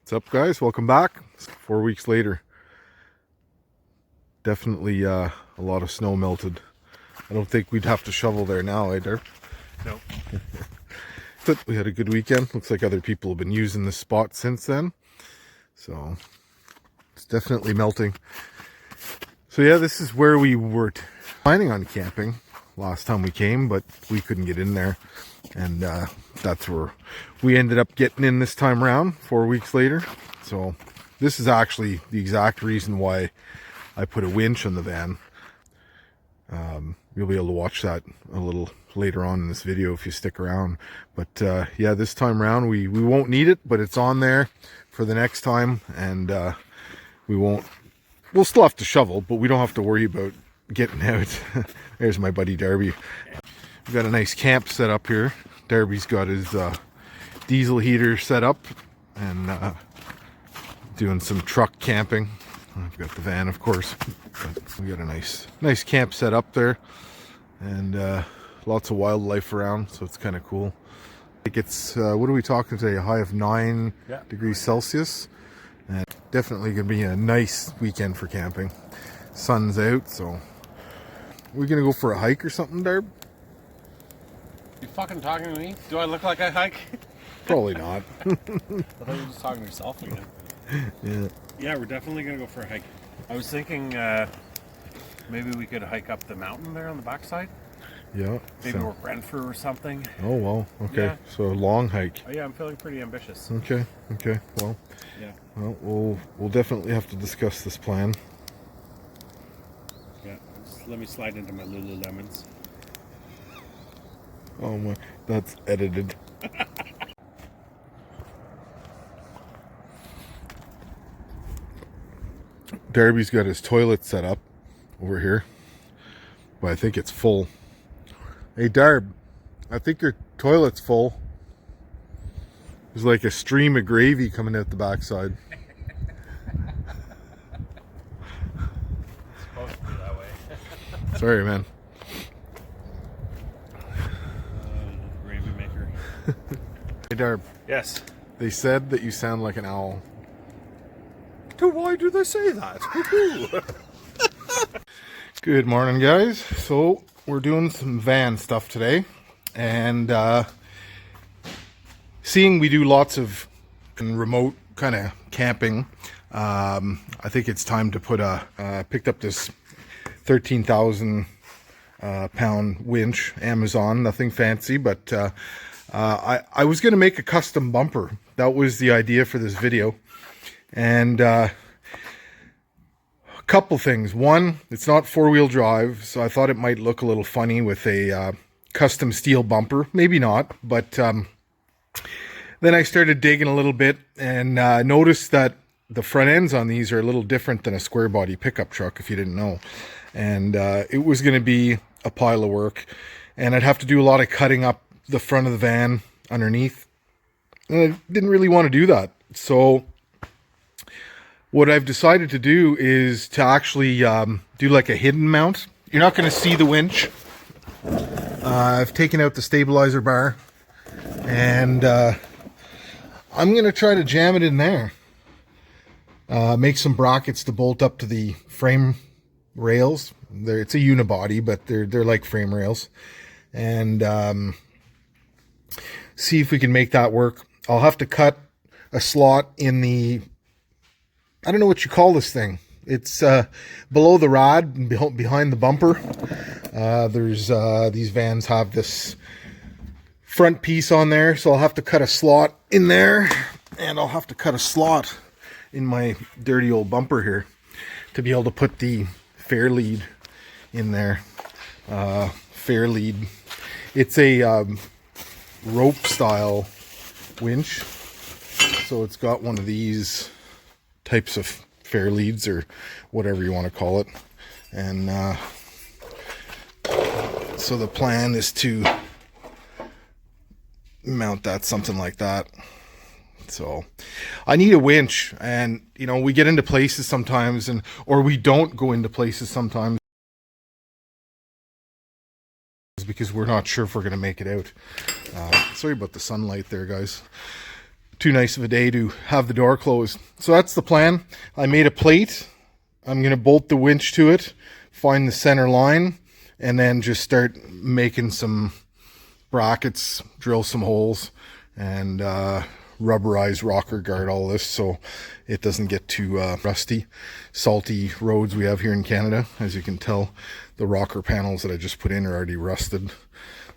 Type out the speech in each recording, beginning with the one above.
What's up, guys? Welcome back. 4 weeks later. Definitely a lot of snow melted. I don't think we'd have to shovel there now, either. Nope. But we had a good weekend. Looks like other people have been using this spot since then. So it's definitely melting. So yeah, this is where we were planning on camping last time we came, but we couldn't get in there. And that's where we ended up getting in this time around, 4 weeks later. So this is actually the exact reason why I put a winch on the van. You'll be able to watch that a little later on in this video if you stick around. But yeah, this time around we won't need it, but it's on there for the next time. And we'll still have to shovel, but we don't have to worry about getting out. There's my buddy Darby. We've got a nice camp set up here. Darby's got his diesel heater set up and doing some truck camping. I've got the van, of course, but we got a nice camp set up there, and lots of wildlife around, so it's kind of cool. I think it's what are we talking today? A high of 9 degrees Celsius, and definitely gonna be a nice weekend for camping. Sun's out, so we're gonna go for a hike or something, Darb. You fucking talking to me? Do I look like I hike? Probably not. I thought you were just talking to yourself again. Yeah. Yeah, we're definitely gonna go for a hike. I was thinking maybe we could hike up the mountain there on the backside. Yeah. Maybe we're Brentford or something. Oh well. Okay. Yeah. So a long hike. Oh yeah, I'm feeling pretty ambitious. Okay. Okay. Well. Yeah. Well, we'll definitely have to discuss this plan. Yeah. Just let me slide into my Lululemons. Oh my, that's edited. Darby's got his toilet set up over here, but I think it's full. Hey Darb, I think your toilet's full. There's like a stream of gravy coming out the backside. It's supposed to be that way. Sorry, man. Gravy maker. Hey Darb, Yes. they said that you sound like an owl. Why do they say that? Good morning, guys. So we're doing some van stuff today, and seeing we do lots of remote kind of camping, I think it's time to put picked up this 13,000 pound winch, Amazon, nothing fancy, but I was going to make a custom bumper. That was the idea for this video. And a couple things. One, it's not four-wheel drive, so I thought it might look a little funny with a custom steel bumper. Maybe not, but then I started digging a little bit and noticed that the front ends on these are a little different than a square body pickup truck, if you didn't know. And it was going to be a pile of work, and I'd have to do a lot of cutting up the front of the van underneath, and I didn't really want to do that. So what I've decided to do is to actually do like a hidden mount. You're not going to see the winch. I've taken out the stabilizer bar, and I'm going to try to jam it in there. Make some brackets to bolt up to the frame rails. It's a unibody, but they're like frame rails. And see if we can make that work. I'll have to cut a slot in the, I don't know what you call this thing. It's below the rod, behind the bumper. There's these vans have this front piece on there, so I'll have to cut a slot in there, and I'll have to cut a slot in my dirty old bumper here to be able to put the fair lead in there. Fair lead. It's a rope style winch, so it's got one of these types of fair leads or whatever you want to call it, and so the plan is to mount that something like that. So I need a winch, and you know, we get into places sometimes, or we don't go into places sometimes because we're not sure if we're going to make it out. Sorry about the sunlight there, guys. too nice of a day to have the door closed. So that's the plan. I made a plate. I'm going to bolt the winch to it, find the center line, and then just start making some brackets, drill some holes, and rubberize rocker guard all this so it doesn't get too rusty. Salty roads we have here in Canada. As you can tell, the rocker panels that I just put in are already rusted.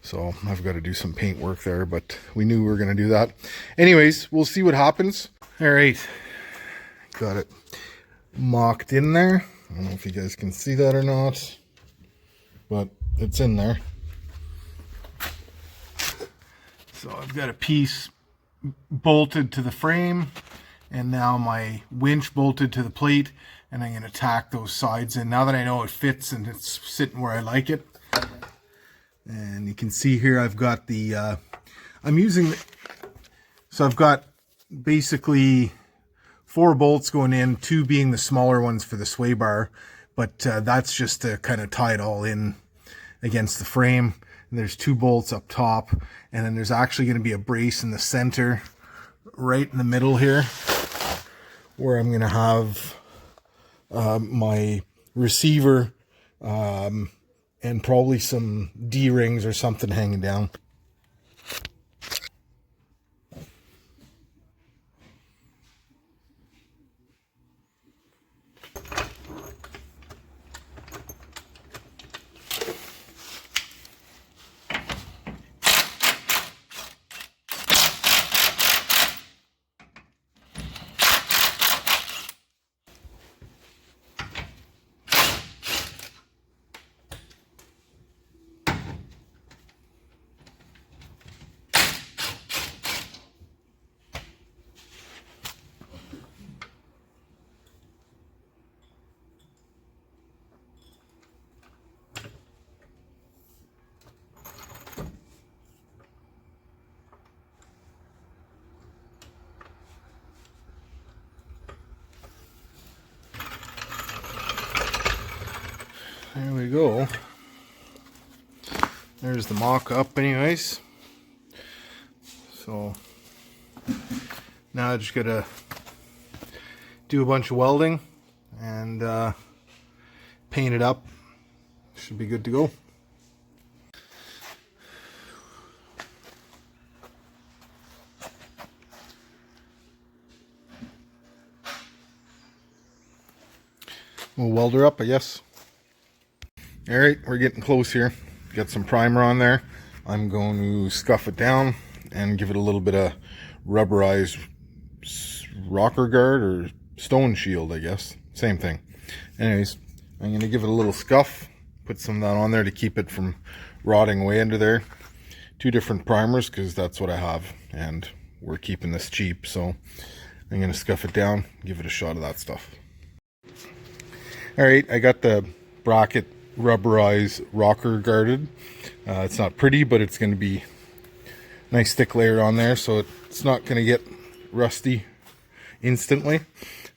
So I've got to do some paint work there, but we knew we were going to do that. Anyways, we'll see what happens. All right, got it mocked in there. I don't know if you guys can see that or not, but it's in there. So I've got a piece bolted to the frame, and now my winch bolted to the plate, and I'm going to tack those sides in now that I know it fits and it's sitting where I like it. And you can see here I've got the so I've got basically 4 bolts going in, 2 being the smaller ones for the sway bar, but that's just to kind of tie it all in against the frame. And there's 2 bolts up top, and then there's actually going to be a brace in the center right in the middle here where I'm going to have my receiver and probably some D-rings or something hanging down. There we go. There's the mock-up anyways. So now I just gotta do a bunch of welding and paint it up. Should be good to go. We'll weld her up, I guess. All right, we're getting close here. Got some primer on there. I'm going to scuff it down and give it a little bit of rubberized rocker guard or stone shield, I guess. Same thing. Anyways, I'm going to give it a little scuff, put some of that on there to keep it from rotting away under there. 2 different primers because that's what I have, and we're keeping this cheap, so I'm going to scuff it down, give it a shot of that stuff. All right, I got the bracket rubberized rocker guarded. It's not pretty, but it's going to be nice thick layer on there, so it's not going to get rusty instantly.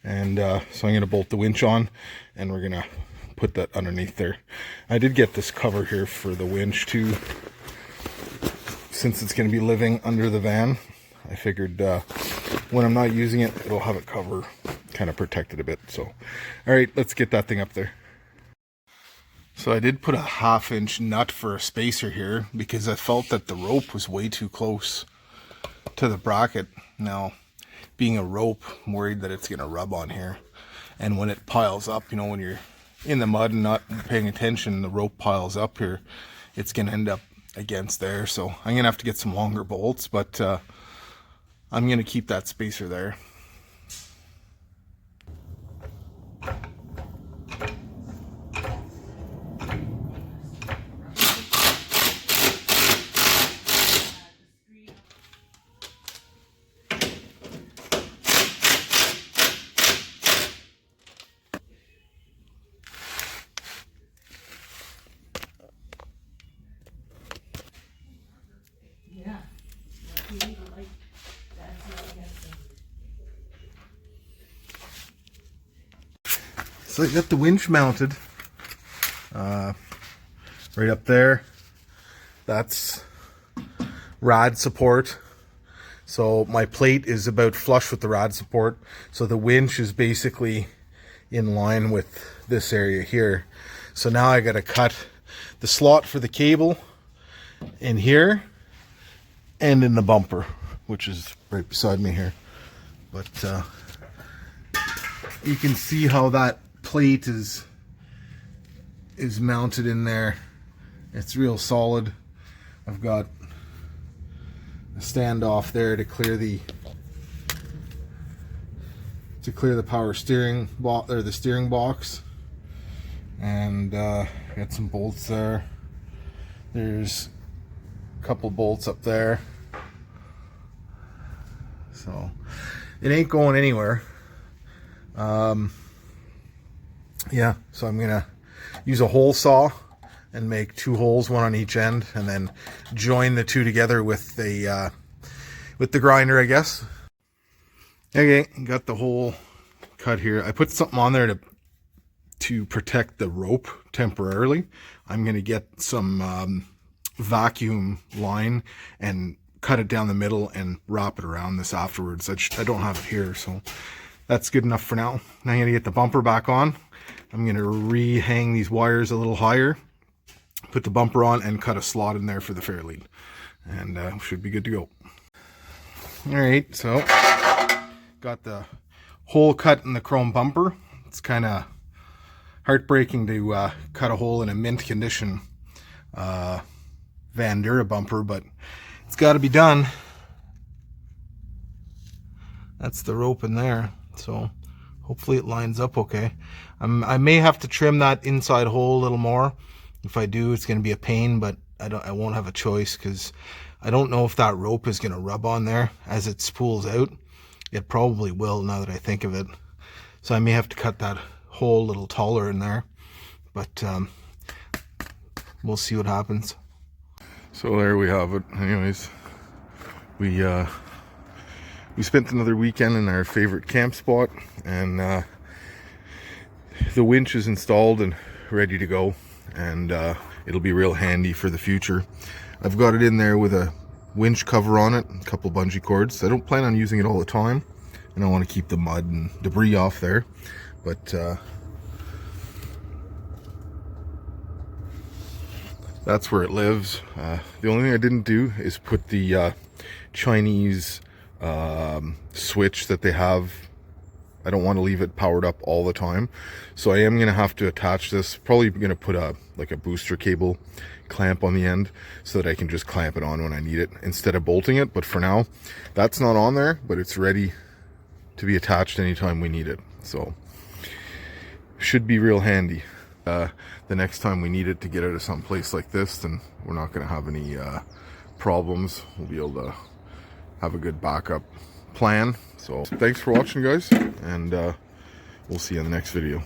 And so I'm going to bolt the winch on, and we're going to put that underneath there. I did get this cover here for the winch too, since it's going to be living under the van. I figured when I'm not using it, it'll have it cover, kind of protect it a bit. So all right, let's get that thing up there. So I did put a 1/2 inch nut for a spacer here because I felt that the rope was way too close to the bracket. Now, being a rope, I'm worried that it's going to rub on here. And when it piles up, you know, when you're in the mud and not paying attention, the rope piles up here, it's going to end up against there. So I'm going to have to get some longer bolts, but I'm going to keep that spacer there. So I got the winch mounted right up there. That's rod support. So my plate is about flush with the rad support. So the winch is basically in line with this area here. So now I got to cut the slot for the cable in here and in the bumper, which is right beside me here. But you can see how that plate is mounted in there. It's real solid. I've got a standoff there to clear the power steering box, or the steering box, and got some bolts there. There's a couple bolts up there, so it ain't going anywhere. Yeah, so I'm gonna use a hole saw and make 2 holes, one on each end, and then join the 2 together with the grinder, I guess. Okay, got the hole cut here. I put something on there to protect the rope temporarily. I'm gonna get some vacuum line and cut it down the middle and wrap it around this afterwards. I don't have it here, so that's good enough for now. Now I'm gonna get the bumper back on. I'm gonna re-hang these wires a little higher, put the bumper on, and cut a slot in there for the fairlead, and should be good to go. All right, so got the hole cut in the chrome bumper. It's kind of heartbreaking to cut a hole in a mint condition Vandura bumper, but it's got to be done. That's the rope in there, so hopefully it lines up okay. I may have to trim that inside hole a little more. If I do, it's going to be a pain, but I won't have a choice, because I don't know if that rope is going to rub on there as it spools out. It probably will, now that I think of it. So I may have to cut that hole a little taller in there, but we'll see what happens. So there we have it. Anyways, we spent another weekend in our favorite camp spot, and the winch is installed and ready to go, and it'll be real handy for the future. I've got it in there with a winch cover on it, a couple bungee cords. I don't plan on using it all the time, and I want to keep the mud and debris off there, but that's where it lives. The only thing I didn't do is put the Chinese switch that they have. I don't want to leave it powered up all the time, so I am going to have to attach this. Probably going to put a booster cable clamp on the end so that I can just clamp it on when I need it instead of bolting it. But for now, that's not on there, but it's ready to be attached anytime we need it, so should be real handy. The next time we need it to get out of some place like this, then we're not going to have any problems. We'll be able to have a good backup plan. So thanks for watching, guys, and we'll see you in the next video.